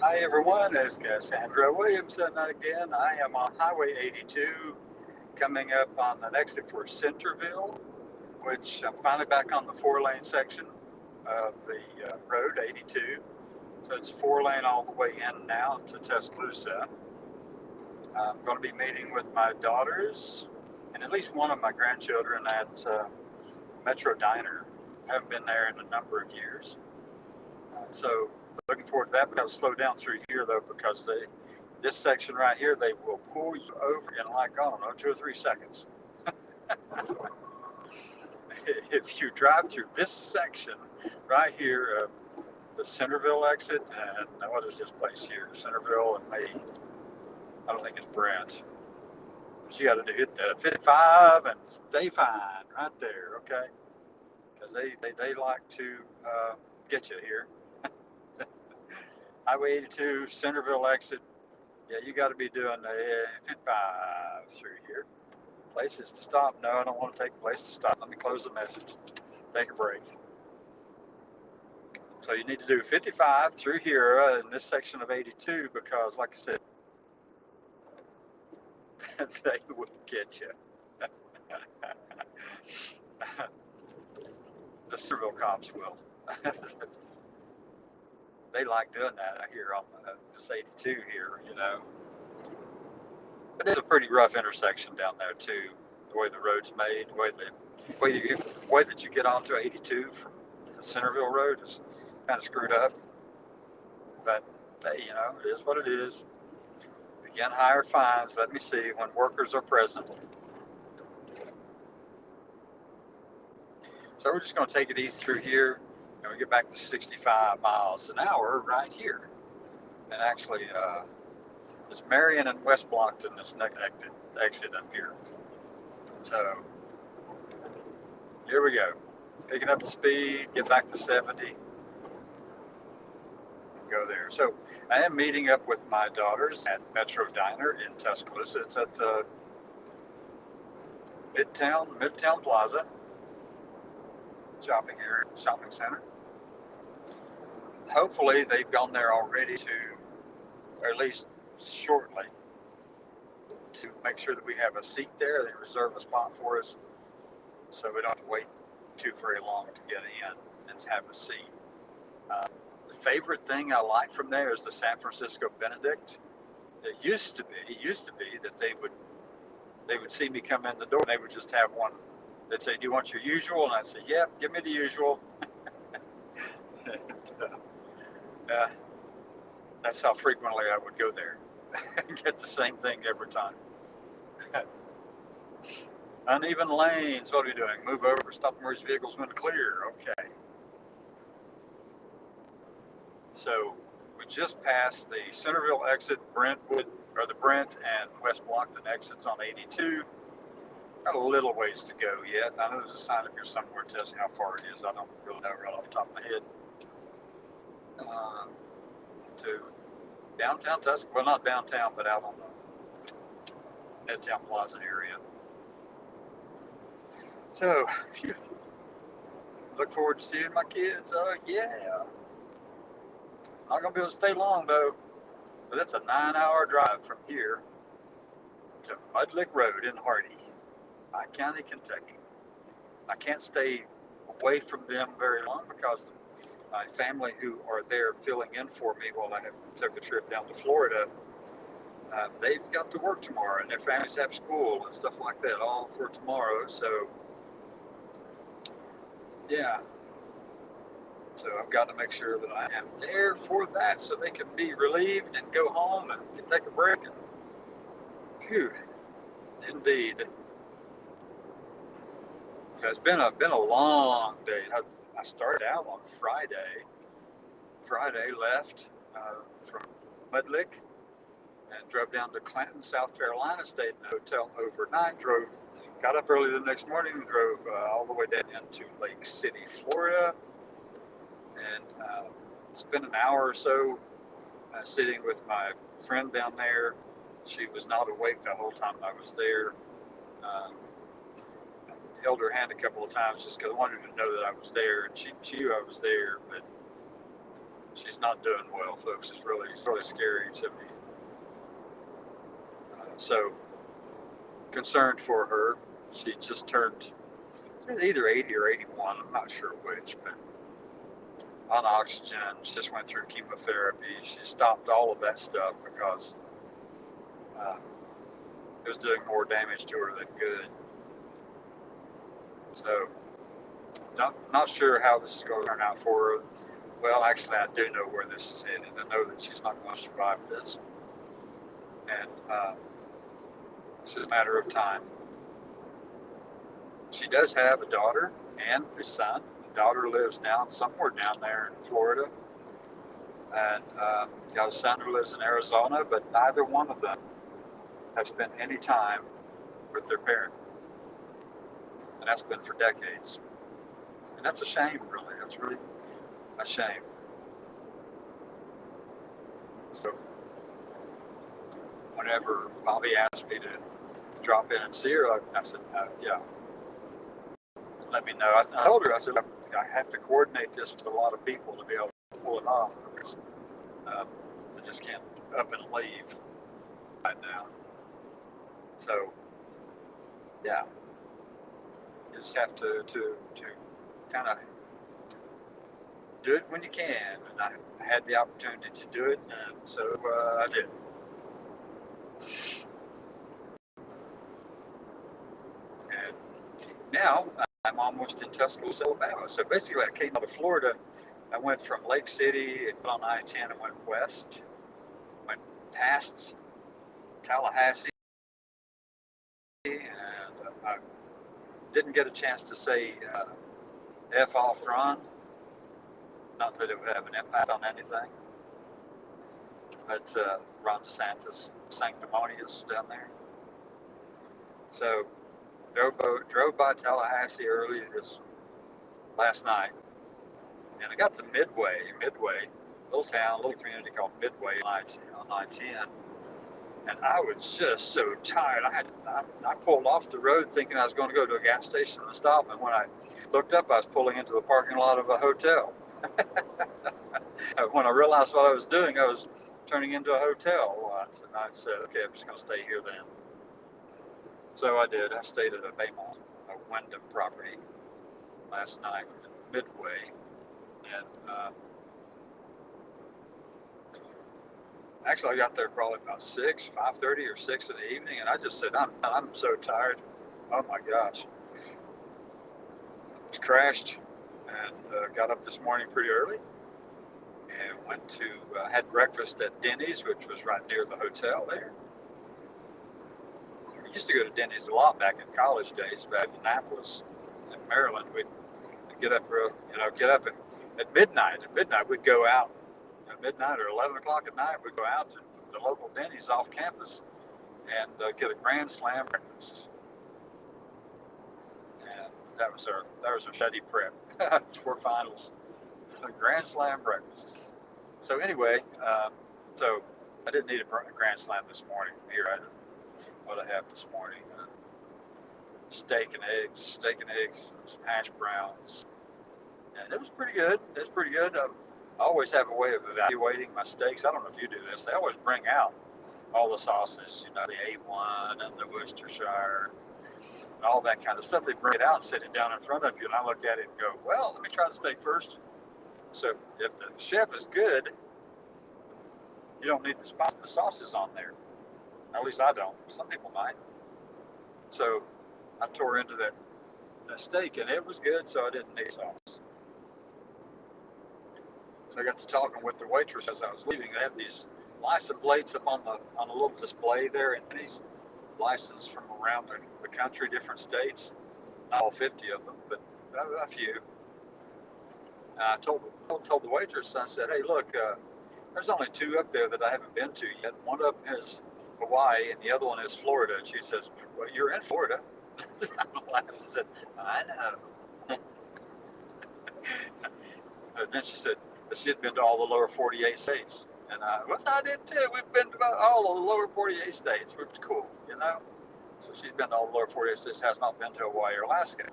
Hi everyone, it's Cassandra Williamson again. I am on Highway 82 coming up on an exit for Centerville, which I'm finally back on the 4-lane section of the road 82. So it's 4-lane all the way in now to Tuscaloosa. I'm going to be meeting with my daughters and at least one of my grandchildren at Metro Diner. I haven't been there in a number of years. So looking forward to that. We got to slow down through here though because this section right here they will pull you over in like I don't know 2 or 3 seconds. If you drive through this section right here, the Centerville exit and what is this place here? Centerville and May. I don't think it's Brent. But you got to hit the 55 and stay fine right there, okay? Because they like to get you here. Highway 82, Centerville exit. Yeah, you got to be doing the 55 through here. Places to stop. No, I don't want to take a place to stop. Let me close the message. Take a break. So you need to do 55 through here in this section of 82 because, like I said, they will get you. The Centerville cops will. They like doing that here on this 82 here, you know. But it's a pretty rough intersection down there too. The way the road's made, the way that you get onto 82 from the Centerville Road is kind of screwed up. But hey, you know, it is what it is. Begin higher fines. Let me see when workers are present. So we're just going to take it easy through here, and we get back to 65 miles an hour right here. And actually, it's Marion and West Blockton, this next exit up here. So here we go. Picking up the speed, get back to 70, and go there. So I am meeting up with my daughters at Metro Diner in Tuscaloosa. It's at the Midtown Plaza shopping center. Hopefully they've gone there already or at least shortly, to make sure that we have a seat there. They reserve a spot for us so we don't have to wait too very long to get in and have a seat. The favorite thing I like from there is the San Francisco Benedict. It used to be that they would see me come in the door and they would just have one. They'd say, "Do you want your usual?" And I'd say, "Yep, give me the usual." and, that's how frequently I would go there and get the same thing every time. Uneven lanes. What are we doing? Move over. Stop emergency vehicles when clear. Okay. So we just passed the Centerville exit, the Brent and West Blockton exits on 82. Got a little ways to go yet. I know there's a sign up here somewhere tells you how far it is. I don't really know right off the top of my head. To downtown Tuscaloosa, well, not downtown, but out on the Midtown Plaza area. So, phew, look forward to seeing my kids. Oh, yeah. Not going to be able to stay long, though. But it's a 9-hour drive from here to Mudlick Road in Hardy, Pike County, Kentucky. I can't stay away from them very long because my family who are there filling in for me while I took a trip down to Florida, they've got to work tomorrow and their families have school and stuff like that all for tomorrow. So, yeah. So I've got to make sure that I am there for that so they can be relieved and go home and can take a break. And, phew, indeed. So it's been a long day. I started out on Friday. Left from Mudlick and drove down to Clanton, South Carolina. Stayed in a hotel overnight. Got up early the next morning and drove all the way down into Lake City, Florida. And spent an hour or so sitting with my friend down there. She was not awake the whole time I was there. Held her hand a couple of times just because I wanted her to know that I was there, and she knew I was there, but she's not doing well, folks. It's really scary to me. So concerned for her. She just turned either 80 or 81. I'm not sure which, but on oxygen. She just went through chemotherapy. She stopped all of that stuff because it was doing more damage to her than good. So, not sure how this is going to turn out for her. Well, actually, I do know where this is headed. I know that she's not going to survive this. And it's just a matter of time. She does have a daughter and a son. The daughter lives somewhere down there in Florida. And got a son who lives in Arizona, but neither one of them have spent any time with their parent. And that's been for decades. And that's a shame, really. That's really a shame. So whenever Bobby asked me to drop in and see her, I said, yeah, let me know. I told her, I said, I have to coordinate this with a lot of people to be able to pull it off, because I just can't up and leave right now. So, yeah, you just have to kind of do it when you can. And I had the opportunity to do it, and so I did. And now I'm almost in Tuscaloosa, Alabama. So basically, I came out of Florida. I went from Lake City and on I-10 and went west, went past Tallahassee, and I didn't get a chance to say F off Ron. Not that it would have an impact on anything, but Ron DeSantis, sanctimonious down there. So drove by Tallahassee early last night, and I got to Midway, little town, little community called Midway on I-10, and I was just so tired. I pulled off the road thinking I was going to go to a gas station and stop, and when I looked up, I was pulling into the parking lot of a hotel. When I realized what I was doing, I was turning into a hotel lot, and I said, okay, I'm just going to stay here then. So I did. I stayed at a Baymont, a Wyndham property last night in Midway, and actually I got there probably about 5:30 or 6 in the evening, and I just said, I'm so tired. Oh my gosh. Just crashed and got up this morning pretty early and went to had breakfast at Denny's, which was right near the hotel there. We used to go to Denny's a lot back in college days, back in Annapolis, in Maryland. We'd get up at midnight. At midnight, we'd go out. At midnight or 11 o'clock at night, we'd go out to the local Denny's off campus and get a Grand Slam breakfast. And that was our study prep for finals. A Grand Slam breakfast. So anyway, so I didn't need a Grand Slam this morning. Here what I have this morning: steak and eggs, some hash browns, and it was pretty good. It's pretty good. I always have a way of evaluating my steaks. I don't know if you do this. They always bring out all the sauces, the A1 and the Worcestershire and all that kind of stuff. They bring it out and sit it down in front of you, and I look at it and go, well, let me try the steak first. So if the chef is good, you don't need to spice the sauces on there. At least I don't. Some people might. So I tore into that steak, and it was good, so I didn't need sauce. So I got to talking with the waitress as I was leaving. They have these license plates up on a little display there, and these licenses from around the country, different states. Not all 50 of them, but a few. And I told the waitress, I said, hey, look, there's only 2 up there that I haven't been to yet. One of them is Hawaii, and the other one is Florida. And she says, well, you're in Florida. I laughed and said, I know. And then she said that she had been to all the lower 48 states. And I did too. We've been to all the lower 48 states, which is cool, So she's been to all the lower 48 states, has not been to Hawaii or Alaska.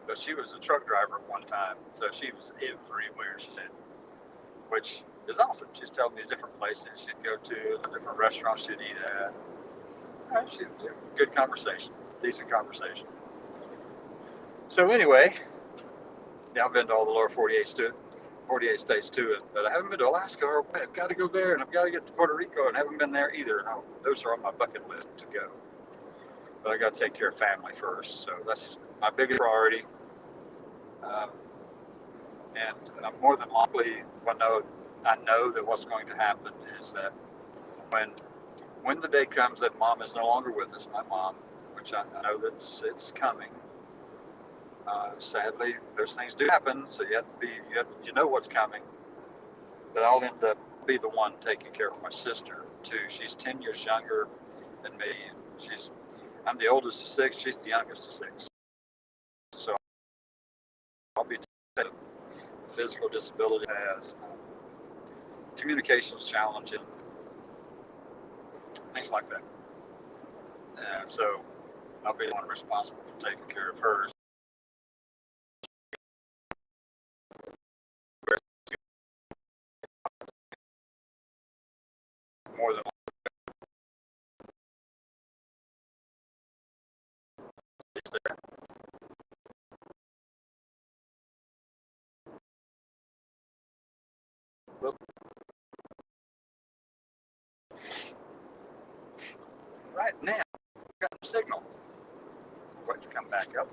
But she was a truck driver at one time, so she was everywhere, she said. which is awesome. She's telling me different places she'd go to, the different restaurants she'd eat at. Good conversation, decent conversation. So anyway, yeah, I've been to all the lower 48 states too, but I haven't been to Alaska. Or I've got to go there, and I've got to get to Puerto Rico, and I haven't been there either. And those are on my bucket list to go. But I got to take care of family first, so that's my biggest priority. And more than likely, I know that what's going to happen is that when the day comes that Mom is no longer with us, my mom, which I know that it's coming. Sadly, those things do happen, so you know what's coming. But I'll end up be the one taking care of my sister too. She's 10 years younger than me. I'm the oldest of 6. She's the youngest of 6. So I'll be taking physical disability as communications challenging, things like that. And so I'll be the one responsible for taking care of hers. More than there. Right now, I've got a signal. Wait to come back up.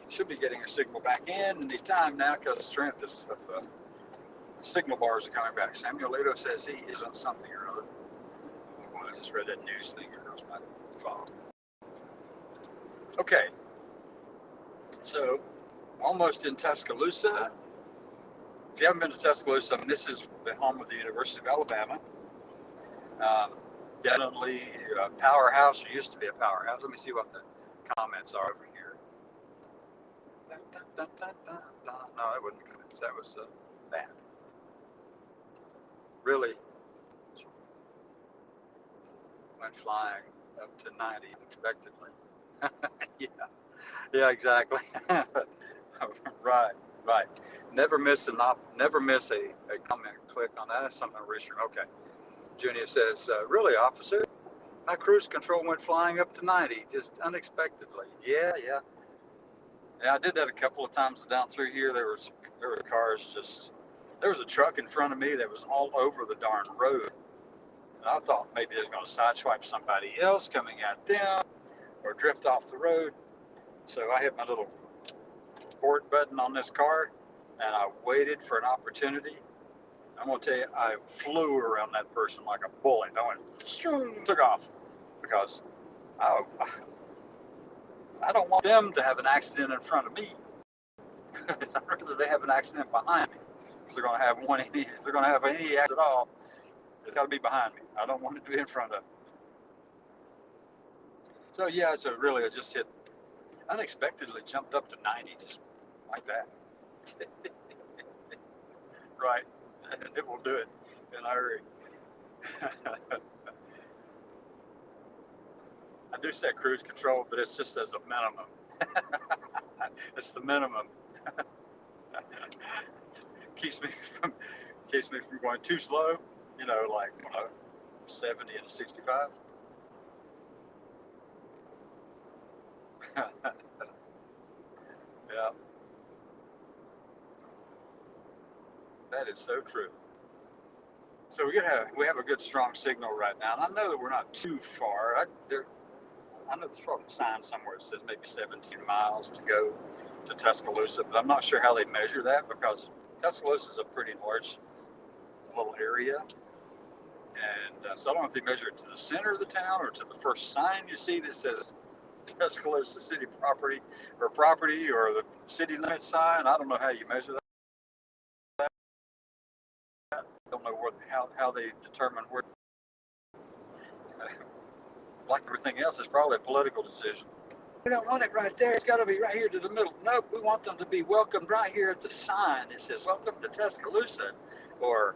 Should be getting a signal back in any time now because the strength of the signal bars are coming back. Samuel Leto says he is on something or other. Well, I just read that news thing across my phone. Okay, so almost in Tuscaloosa. If you haven't been to Tuscaloosa, this is the home of the University of Alabama. Definitely a powerhouse, or used to be a powerhouse. Let me see what the comments are over here. No, that wasn't the comments. That was that. Really went flying up to 90 unexpectedly. Yeah, exactly. Right. Never miss a comment. Click on that. That's something reassuring. Okay. Junia says, really, officer? My cruise control went flying up to 90, just unexpectedly. Yeah, I did that a couple of times down through here. There were cars there was a truck in front of me that was all over the darn road. And I thought maybe it was going to sideswipe somebody else coming at them or drift off the road. So I hit my little port button on this car and I waited for an opportunity. I'm going to tell you, I flew around that person like a bullet. I went, took off because I don't want them to have an accident in front of me. I'd rather they have an accident behind me. If they're going to have any accident at all, it's got to be behind me. I don't want it to be in front of me. So yeah, I just hit, unexpectedly jumped up to 90, just like that. Right, it will do it in a hurry. I do set cruise control, but it's just as a minimum. It's the minimum. keeps me from going too slow. Like 70 and a 65. Yeah, that is so true. So we have a good strong signal right now, and I know that we're not too far. I know there's probably a sign somewhere that says maybe 17 miles to go to Tuscaloosa, but I'm not sure how they measure that because Tuscaloosa is a pretty large little area. And so I don't know if they measure it to the center of the town or to the first sign you see that says Tuscaloosa city property or the city limit sign. I don't know how you measure that. I don't know how they determine where. Like everything else, it's probably a political decision. We don't want it right there. It's got to be right here to the middle. Nope, we want them to be welcomed right here at the sign. It says, welcome to Tuscaloosa. Or,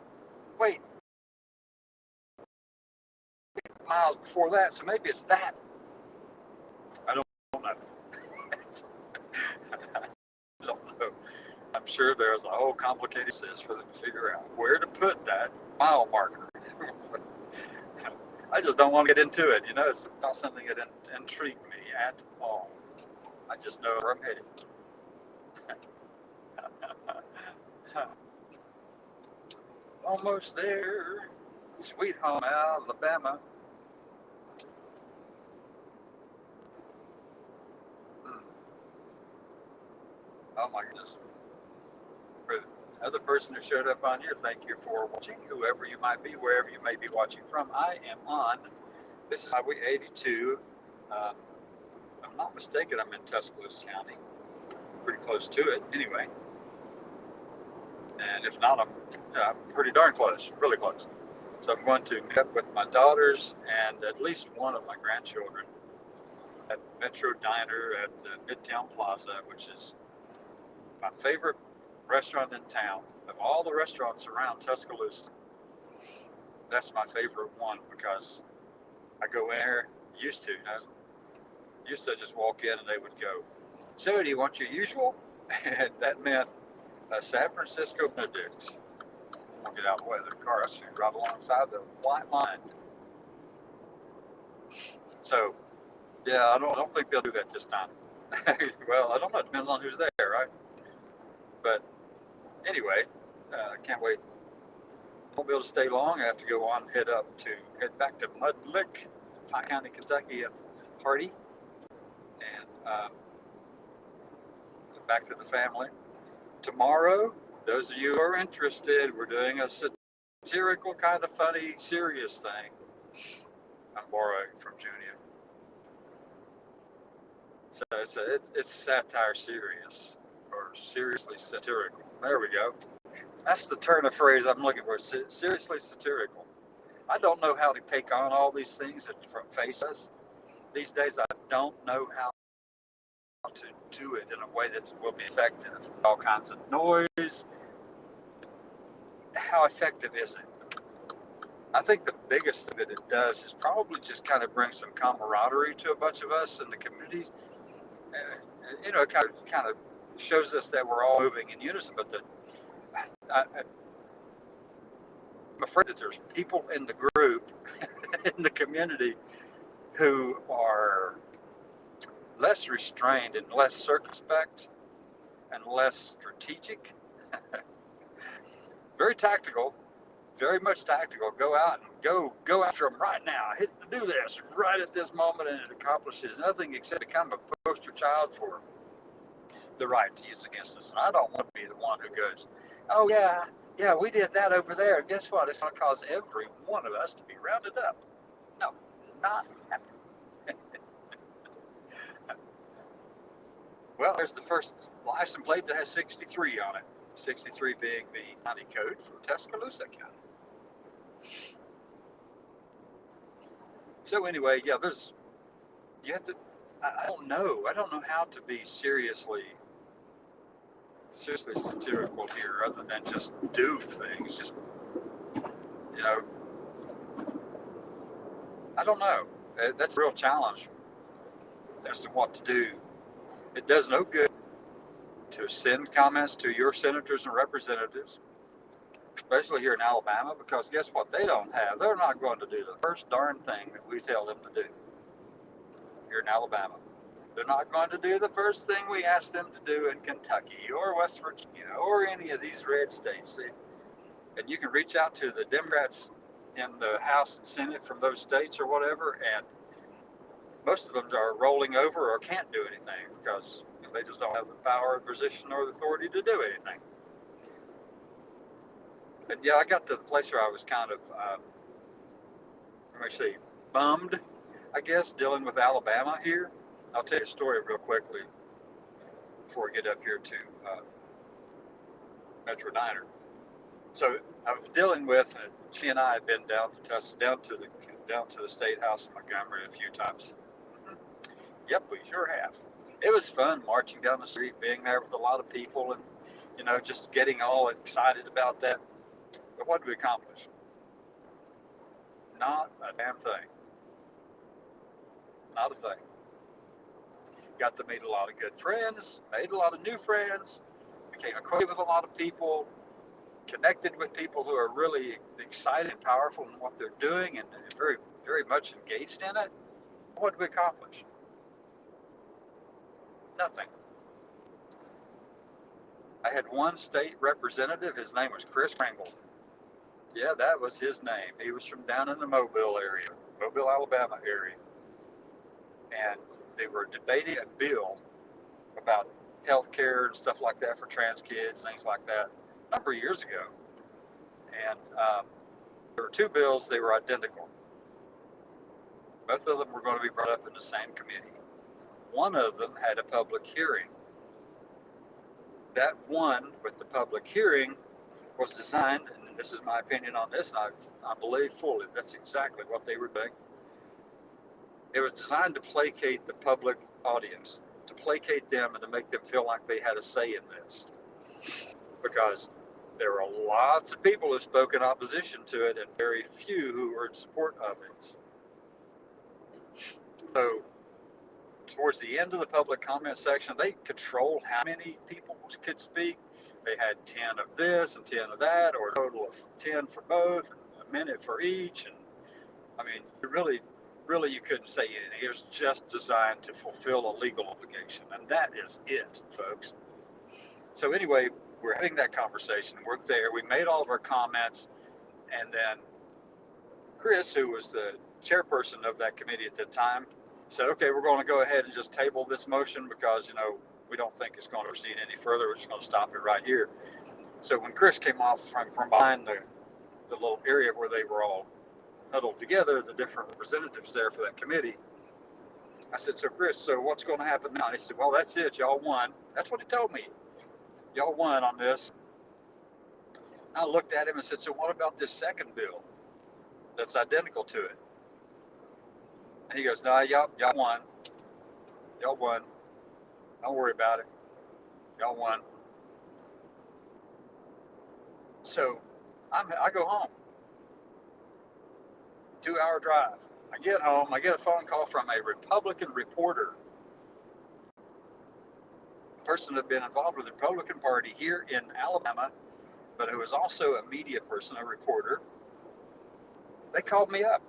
wait, miles before that, so maybe it's that. I don't know. I don't know. I'm sure there's a whole complicated process for them to figure out where to put that mile marker. I just don't want to get into it. It's not something that intrigued me at all. I just know where I'm headed. Almost there. Sweet home Alabama. Hmm. Oh my goodness. For the other person who showed up on here, thank you for watching. Whoever you might be, wherever you may be watching from, I am on. This is Highway 82. If I'm not mistaken, I'm in Tuscaloosa County. Pretty close to it, anyway. And if not, I'm pretty darn close, really close. So I'm going to meet up with my daughters and at least one of my grandchildren at Metro Diner at Midtown Plaza, which is my favorite restaurant in town. Of all the restaurants around Tuscaloosa, that's my favorite one because I go in there, used to just walk in and they would go, "So do you want your usual?" And that meant a San Francisco Benedict. I'll get out of the way of the car. I should right alongside the white line. So, yeah, I don't think they'll do that this time. Well, I don't know. It depends on who's there, right? But anyway, can't wait. Won't be able to stay long. I have to go on, head back to Mud Lick, Pike County, Kentucky, at the party, and back to the family. Tomorrow, those of you who are interested, we're doing a satirical, kind of funny, serious thing. I'm borrowing from Junia. So it's satire serious, or seriously satirical. There we go. That's the turn of phrase I'm looking for. Seriously satirical. I don't know how to take on all these things that face us. These days, I don't know how to do it in a way that will be effective. All kinds of noise. How effective is it? I think the biggest thing that it does is probably just kind of bring some camaraderie to a bunch of us in the communities. It kind of shows us that we're all moving in unison. But I'm afraid that there's people in the group, in the community, who are less restrained and less circumspect and less strategic. Very tactical, very much tactical. Go out and go after them right now. Do this right at this moment, and it accomplishes nothing except become a poster child for the right to use against us. And I don't want to be the one who goes, "Oh yeah, we did that over there. And guess what? It's going to cause every one of us to be rounded up." No, not happening. Well, there's the first license plate that has 63 on it. 63 being the county code for Tuscaloosa County. So anyway, yeah, you have to, I don't know how to be seriously satirical here other than just do things. Just, you know, I don't know. That's a real challenge as to what to do. It does no good to send comments to your senators and representatives, especially here in Alabama, because guess what? They don't have. They're not going to do the first darn thing that we tell them to do here in Alabama. They're not going to do the first thing we ask them to do in Kentucky or West Virginia or any of these red states. And you can reach out to the Democrats in the House and Senate from those states or whatever, and most of them are rolling over or can't do anything because they just don't have the power, position, or the authority to do anything. And yeah, I got to the place where I was kind of, bummed, I guess, dealing with Alabama here. I'll tell you a story real quickly before we get up here to Metro Diner. So I was dealing with, she and I had been down to the State House in Montgomery a few times. Yep, we sure have. It was fun marching down the street, being there with a lot of people, and just getting all excited about that. But what did we accomplish? Not a damn thing. Not a thing. Got to meet a lot of good friends, made a lot of new friends, became acquainted with a lot of people, connected with people who are really excited and powerful in what they're doing and very, very much engaged in it. What did we accomplish? Nothing. I had one state representative. His name was Chris Pringle. Yeah, that was his name. He was from down in the Mobile area, Mobile, Alabama area. And they were debating a bill about health care and stuff like that for trans kids, things like that, a number of years ago. And there were two bills, they were identical. Both of them were going to be brought up in the same committee. One of them had a public hearing. That one with the public hearing was designed, and this is my opinion on this, and I believe fully that's exactly what they were doing. It was designed to placate the public audience, to placate them and to make them feel like they had a say in this. Because there are lots of people who spoke in opposition to it and very few who were in support of it. So towards the end of the public comment section, they controlled how many people could speak. They had 10 of this and 10 of that, or a total of 10 for both, a minute for each. And I mean, really, you couldn't say anything. It was just designed to fulfill a legal obligation. And that is it, folks. So anyway, we're having that conversation. We're there. We made all of our comments. And then Chris, who was the chairperson of that committee at the time, said, okay, we're going to go ahead and just table this motion because, we don't think it's going to proceed any further. We're just going to stop it right here. So when Chris came off from behind the little area where they were all huddled together, the different representatives there for that committee, I said, so Chris, so what's going to happen now? And he said, well, that's it. Y'all won. That's what he told me. Y'all won on this. I looked at him and said, so what about this second bill that's identical to it? And he goes, no, y'all won. Y'all won. Don't worry about it. Y'all won. So I go home. 2-hour drive. I get home. I get a phone call from a Republican reporter, a person who had been involved with the Republican Party here in Alabama, but who was also a media person, a reporter. They called me up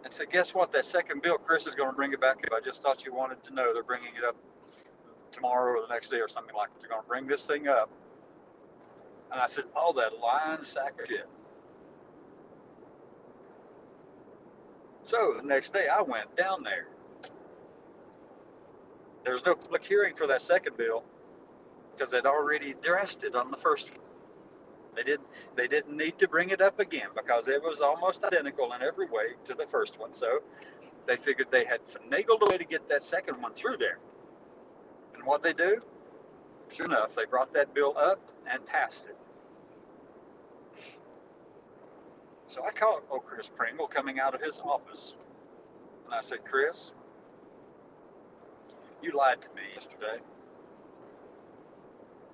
and said, guess what? That second bill, Chris is going to bring it back up. I just thought you wanted to know they're bringing it up tomorrow or the next day or something like that. They're going to bring this thing up. And I said, oh, that lying sack of shit. So the next day I went down there. There was no public hearing for that second bill because they'd already addressed it on the first one. They didn't need to bring it up again because it was almost identical in every way to the first one. So they figured they had finagled a way to get that second one through there. And what they do? Sure enough, they brought that bill up and passed it. So I called Chris Pringle coming out of his office. And I said, Chris, you lied to me yesterday.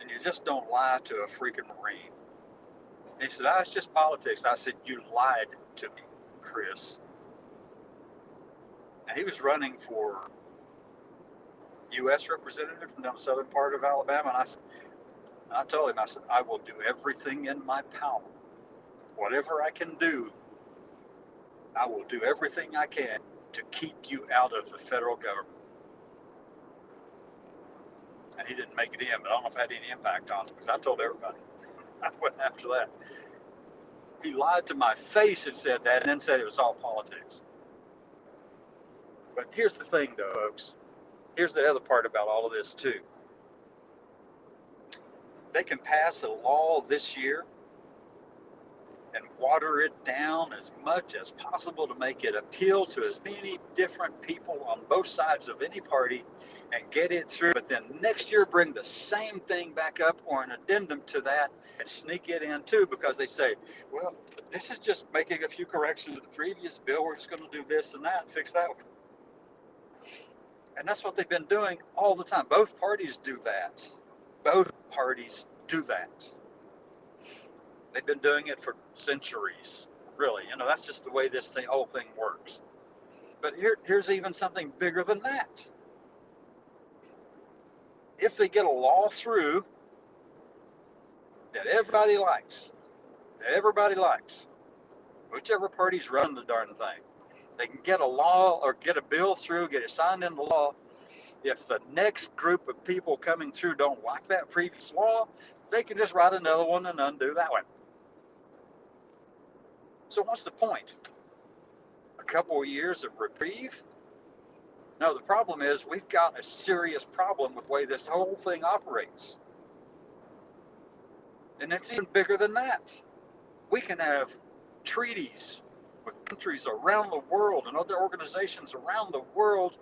And you just don't lie to a freaking Marine. And he said, it's just politics. I said, you lied to me, Chris. And he was running for U.S. representative from the southern part of Alabama. And I told him, I said, I will do everything in my power. Whatever I can do, I will do everything I can to keep you out of the federal government. And he didn't make it in, but I don't know if it had any impact on him because I told everybody. I went after that. He lied to my face and said that and then said it was all politics. But here's the thing, though, folks. Here's the other part about all of this, too. They can pass a law this year and water it down as much as possible to make it appeal to as many different people on both sides of any party and get it through. But then next year bring the same thing back up or an addendum to that and sneak it in too because they say, well, this is just making a few corrections to the previous bill. We're just going to do this and that and fix that one. And that's what they've been doing all the time. Both parties do that. Both parties do that. They've been doing it for centuries, really. That's just the way this whole thing works. But here's even something bigger than that. If they get a law through that everybody likes, whichever party's running the darn thing, they can get a law or get a bill through, get it signed into law. If the next group of people coming through don't like that previous law, they can just write another one and undo that one. So what's the point? A couple of years of reprieve? No, the problem is we've got a serious problem with the way this whole thing operates. And it's even bigger than that. We can have treaties with countries around the world and other organizations around the world,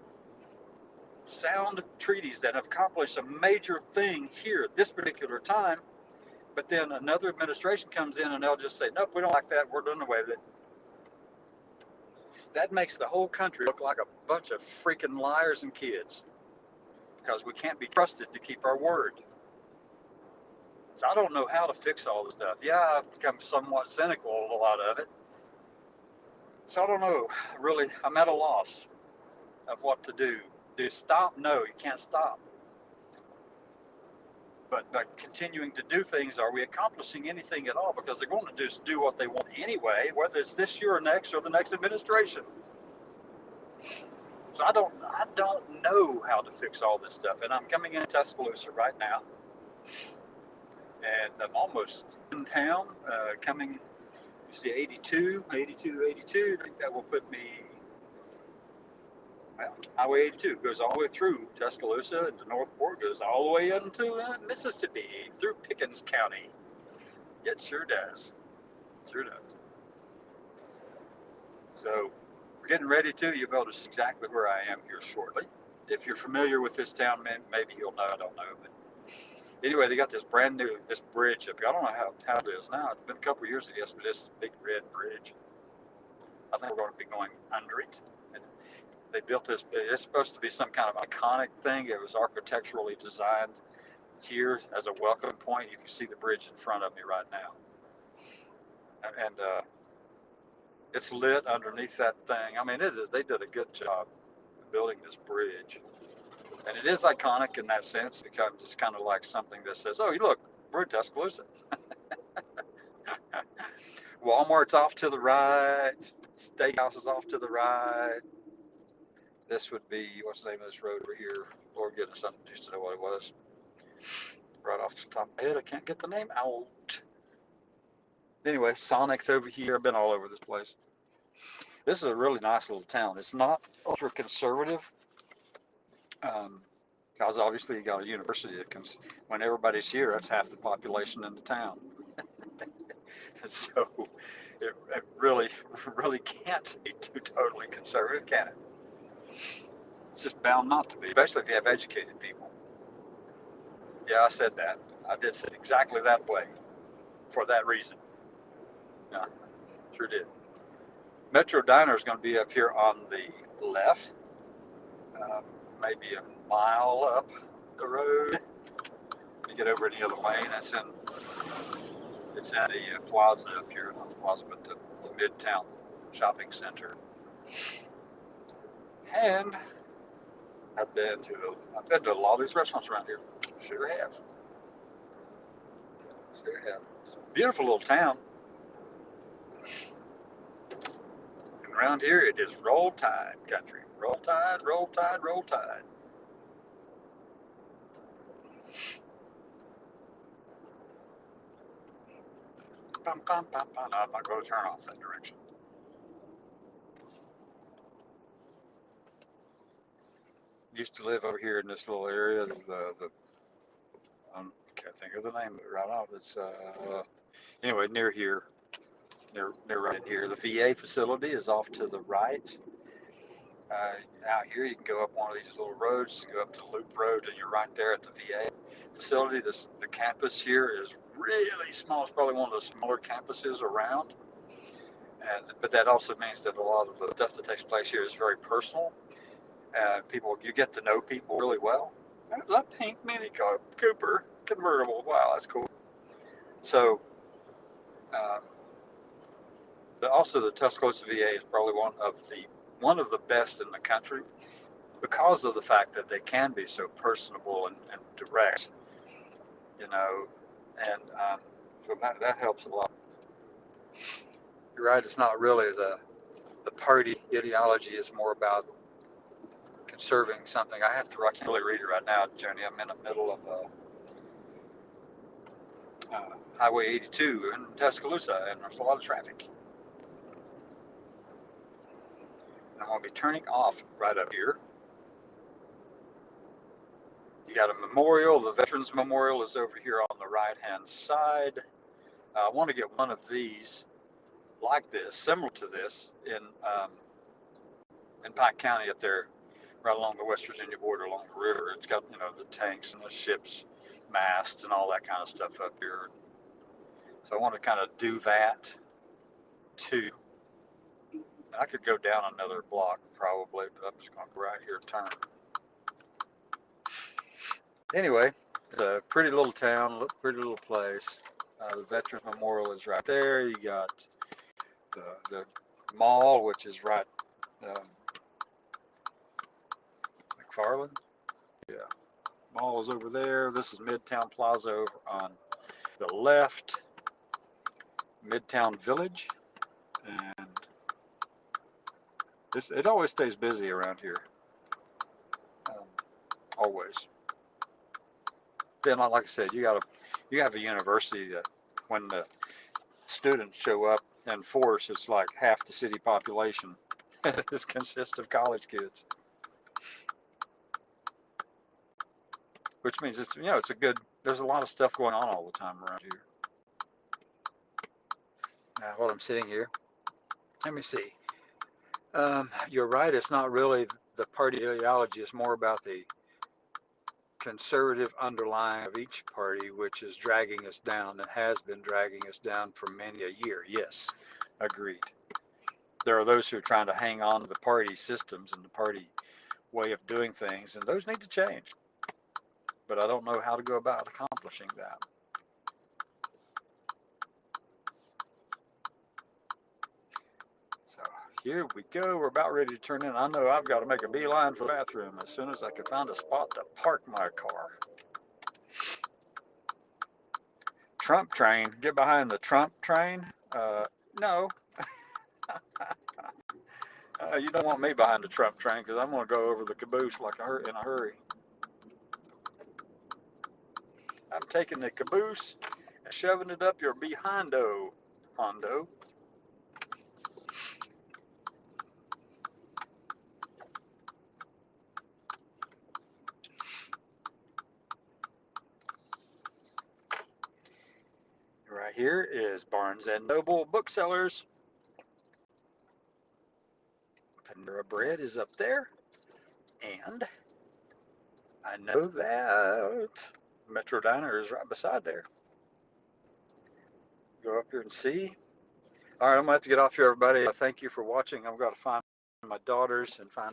sound treaties that have accomplished a major thing here at this particular time, but then another administration comes in and they'll just say, nope, we don't like that, we're doing away with it. That makes the whole country look like a bunch of freaking liars and kids, because we can't be trusted to keep our word. So I don't know how to fix all this stuff. Yeah, I've become somewhat cynical of a lot of it. So I don't know, really, I'm at a loss of what to do. Do you stop? No, you can't stop. But by continuing to do things, are we accomplishing anything at all? Because they're going to just do what they want anyway, whether it's this year or next or the next administration. So I don't know how to fix all this stuff. And I'm coming in Tuscaloosa right now, and I'm almost in town, coming, you see 82. I think that will put me, well, Highway 82 goes all the way through Tuscaloosa into Northport, goes all the way into Mississippi, through Pickens County. It sure does. Sure does. So we're getting ready to. You'll be able to see exactly where I am here shortly. If you're familiar with this town, maybe you'll know. I don't know. But anyway, they got this brand new, this bridge up here. I don't know how it is now. It's been a couple of years, I guess, but it's a big red bridge. I think we're going to be going under it. And they built this. It's supposed to be some kind of iconic thing. It was architecturally designed here as a welcome point. You can see the bridge in front of me right now. And it's lit underneath that thing. I mean, it is. They did a good job building this bridge, and it is iconic in that sense. It becomes just kind of like something that says, "Oh, you look, we're in Tuscaloosa." Walmart's off to the right. Steakhouse is off to the right. This would be, what's the name of this road over here? Lord goodness, I used to know what it was. Right off the top of my head, I can't get the name out. Anyway, Sonic's over here. I've been all over this place. This is a really nice little town. It's not ultra conservative, because obviously you got a university that comes, when everybody's here, that's half the population in the town. So it really can't be too totally conservative, can it? It's just bound not to be, especially if you have educated people. Yeah, I said that. I did say exactly that way for that reason. Yeah, sure did. Metro Diner is going to be up here on the left, maybe a mile up the road. You get over any other lane, it's in a plaza up here, not the plaza, but the Midtown Shopping Center. And I've been to a lot of these restaurants around here. Sure have. It's a beautiful little town. And around here it is roll tide country. Roll tide, roll tide, roll tide. Bum, bum, bum, bum. I'm not going to turn off that direction. Used to live over here in this little area. I can't think of the name of it right off. It's anyway, near here, near right in here. The VA facility is off to the right. Out here, you can go up one of these little roads, go up to Loop Road, and you're right there at the VA facility. The campus here is really small. It's probably one of the smaller campuses around. But that also means that a lot of the stuff that takes place here is very personal. You get to know people really well. There's a pink Mini Cooper convertible. Wow, that's cool. So, but also the Tuscaloosa VA is probably one of the one of the best in the country because of the fact that they can be so personable and direct, you know, and so that helps a lot. You're right, it's not really the party ideology, is more about conserving something. I can't really read it right now, Jenny. I'm in the middle of Highway 82 in Tuscaloosa, and there's a lot of traffic. And I'm going to be turning off right up here. You got a memorial. The Veterans Memorial is over here on the right-hand side. I want to get one of these like this, similar to this, in Pike County up there, right along the West Virginia border, along the river. It's got, you know, the tanks and the ships, masts, and all that kind of stuff up here. So I want to kind of do that too. And I could go down another block probably, but I'm just going to go right here, turn. Anyway, it's a pretty little town, pretty little place. The Veterans Memorial is right there. You got the mall, which is right, McFarland. Yeah, mall is over there. This is Midtown Plaza over on the left. Midtown Village, and it always stays busy around here. Always. Then, like I said, you have a university that when the students show up in force, it's like half the city population. This consists of college kids, which means it's, you know, it's a good. There's a lot of stuff going on all the time around here. Now, while I'm sitting here, let me see. You're right. It's not really the party ideology. It's more about the conservative underlying of each party, which is dragging us down and has been dragging us down for many a year. Yes, agreed. There are those who are trying to hang on to the party systems and the party way of doing things, and those need to change. But I don't know how to go about accomplishing that. So here we go. We're about ready to turn in. I know I've got to make a beeline for the bathroom as soon as I can find a spot to park my car. Trump train. Get behind the Trump train? No. You don't want me behind the Trump train because I'm going to go over the caboose like in a hurry. I'm taking the caboose and shoving it up your behindo, Hondo. Right here is Barnes and Noble Booksellers. Panera Bread is up there. And I know that Metro Diner is right beside there. Go up here and see. All right, I'm going to have to get off here, everybody. Thank you for watching. I've got to find my daughters and find